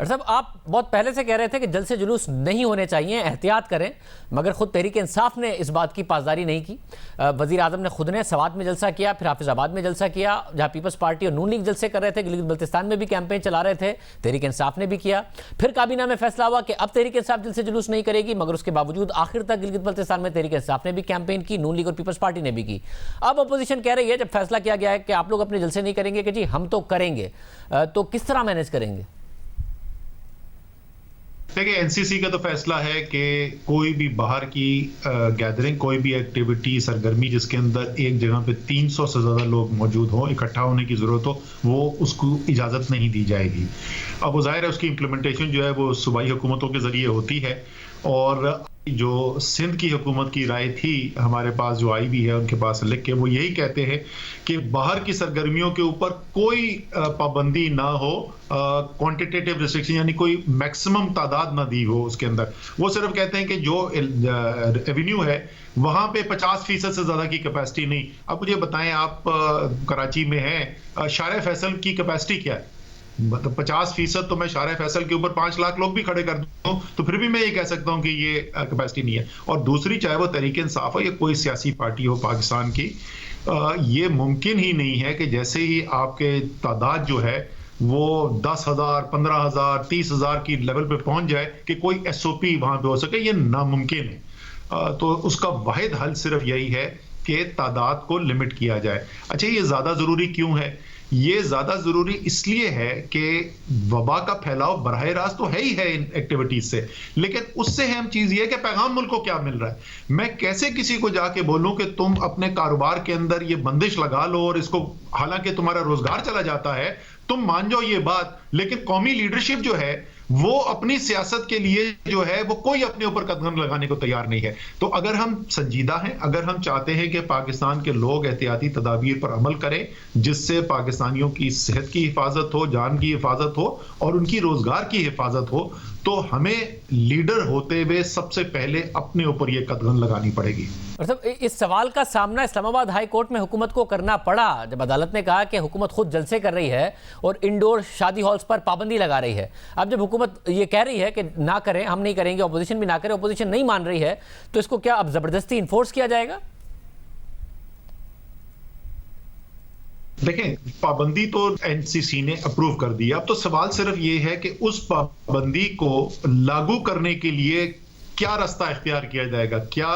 साहब, आप बहुत पहले से कह रहे थे कि जलसे जुलूस नहीं होने चाहिए, एहतियात करें, मगर खुद तहरीक इंसाफ ने इस बात की पासदारी नहीं की। वजीर आजम ने खुद ने सवात में जलसा किया, फिर हाफिजाबाद में जलसा किया, जहाँ पीपल्स पार्टी और नून लीग जलसे कर रहे थे, गिलगित बल्तिस्तान में भी कैंपेन चला रहे थे, तहरीक इंसाफ ने भी किया। फिर काबीना में फैसला हुआ कि अब तहरीक इंसाफ जलसे जुलूस नहीं करेगी, मगर उसके बावजूद आखिर तक गिलगित बल्तिस्तान में तहरीक इंसाफ ने भी कैंपेन की, नून लीग और पीपल्स पार्टी ने भी की। अब अपोजिशन कह रही है, जब फैसला किया गया है कि आप लोग अपने जलसे नहीं करेंगे, कि जी हम तो करेंगे, तो किस तरह मैनेज करेंगे? देखिए, एनसीसी का तो फैसला है कि कोई भी बाहर की गैदरिंग, कोई भी एक्टिविटी, सरगर्मी जिसके अंदर एक जगह पे 300 से ज्यादा लोग मौजूद हों, इकट्ठा होने की जरूरत हो, वो उसको इजाजत नहीं दी जाएगी। अब वो जाहिर है उसकी इम्प्लीमेंटेशन जो है वो सूबाई हुकूमतों के जरिए होती है। और जो सिंध की हुकूमत की राय थी हमारे पास, जो आई भी है उनके पास लिख के, वो यही कहते हैं कि बाहर की सरगर्मियों के ऊपर कोई पाबंदी ना हो, क्वांटिटेटिव रिस्ट्रिक्शन यानी कोई मैक्सिमम तादाद ना दी हो उसके अंदर। वो सिर्फ कहते हैं कि जो एवेन्यू है वहां पे 50% से ज्यादा की कैपेसिटी नहीं। अब मुझे बताएं, आप कराची में हैं, शारे फैसल की कैपेसिटी क्या है? मतलब 50% तो मैं शारे फैसल के ऊपर 5 लाख लोग भी खड़े कर दूं तो फिर भी मैं ये कह सकता हूं कि ये कैपेसिटी नहीं है। और दूसरी, चाहे वो तहरीक इंसाफ हो या कोई सियासी पार्टी हो पाकिस्तान की, ये मुमकिन ही नहीं है कि जैसे ही आपके तादाद जो है वो 10,000, 15,000, 30,000 की लेवल पे पहुंच जाए कि कोई एसओपी वहां पे हो सके। ये नामुमकिन है। तो उसका वाहिद हल सिर्फ यही है कि तादाद को लिमिट किया जाए। अच्छा, ये ज्यादा जरूरी क्यों है? ये ज्यादा जरूरी इसलिए है कि वबा का फैलाव बराह रास्त तो है ही है इन एक्टिविटीज से, लेकिन उससे अहम चीज ये है कि पैगाम मुल्क को क्या मिल रहा है। मैं कैसे किसी को जाके बोलूं कि तुम अपने कारोबार के अंदर ये बंदिश लगा लो और इसको, हालांकि तुम्हारा रोजगार चला जाता है, तुम मान जाओ ये बात, लेकिन कौमी लीडरशिप जो है वो अपनी सियासत के लिए जो है वो कोई अपने ऊपर कदम लगाने को तैयार नहीं है। तो अगर हम संजीदा हैं, अगर हम चाहते हैं कि पाकिस्तान के लोग एहतियाती तदाबीर पर अमल करें जिससे पाकिस्तानियों की सेहत की हिफाजत हो, जान की हिफाजत हो और उनकी रोजगार की हिफाजत हो, तो हमें लीडर होते हुए सबसे पहले अपने ऊपर यह कदम लगानी पड़ेगी। मतलब इस सवाल का सामना इस्लामाबाद हाई कोर्ट में हुकूमत को करना पड़ा जब अदालत ने कहा कि हुकूमत खुद जलसे कर रही है और इंडोर शादी हॉल्स पर पाबंदी लगा रही है। अब जब हुकूमत ये कह रही है कि ना करें, हम नहीं करेंगे, अपोजिशन भी ना करे, अपोजिशन नहीं मान रही है, तो इसको क्या अब जबरदस्ती इन्फोर्स किया जाएगा? देखें, पाबंदी तो एनसीसी ने अप्रूव कर दी। अब तो सवाल सिर्फ ये है कि उस पाबंदी को लागू करने के लिए क्या रास्ता इख्तियार किया जाएगा। क्या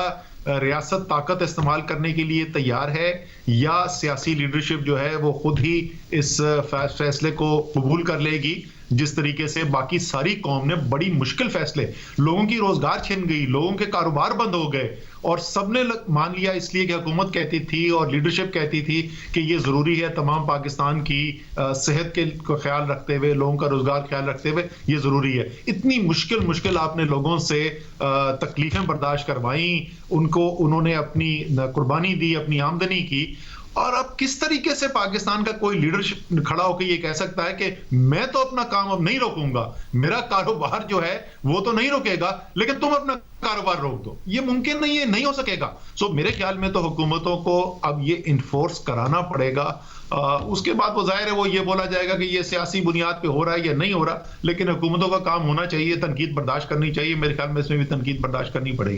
रियासत ताकत इस्तेमाल करने के लिए तैयार है, या सियासी लीडरशिप जो है वो खुद ही इस फैसले को कबूल कर लेगी? जिस तरीके से बाकी सारी कौम ने बड़ी मुश्किल फैसले, लोगों की रोजगार छिन गई, लोगों के कारोबार बंद हो गए, और सबने मान लिया इसलिए कि हुकूमत कहती थी और लीडरशिप कहती थी कि ये जरूरी है, तमाम पाकिस्तान की सेहत के ख्याल रखते हुए, लोगों का रोजगार ख्याल रखते हुए ये जरूरी है। इतनी मुश्किल आपने लोगों से तकलीफें बर्दाश्त करवाई, उन्होंने अपनी कुर्बानी दी, अपनी आमदनी की, और अब किस तरीके से पाकिस्तान का कोई लीडरशिप खड़ा होकर ये कह सकता है कि मैं तो अपना काम अब नहीं रोकूंगा, मेरा कारोबार जो है वो तो नहीं रोकेगा, लेकिन तुम अपना कारोबार रोक दो? ये मुमकिन नहीं है, नहीं हो सकेगा। सो मेरे ख्याल में तो हुकूमतों को अब ये इन्फोर्स कराना पड़ेगा। उसके बाद वो जाहिर है वो ये बोला जाएगा कि ये सियासी बुनियाद पे हो रहा है या नहीं हो रहा, लेकिन हुकूमतों का काम होना चाहिए, तनकीद बर्दाश्त करनी चाहिए। मेरे ख्याल में इसमें भी तनकीद बर्दाश्त करनी पड़ेगी।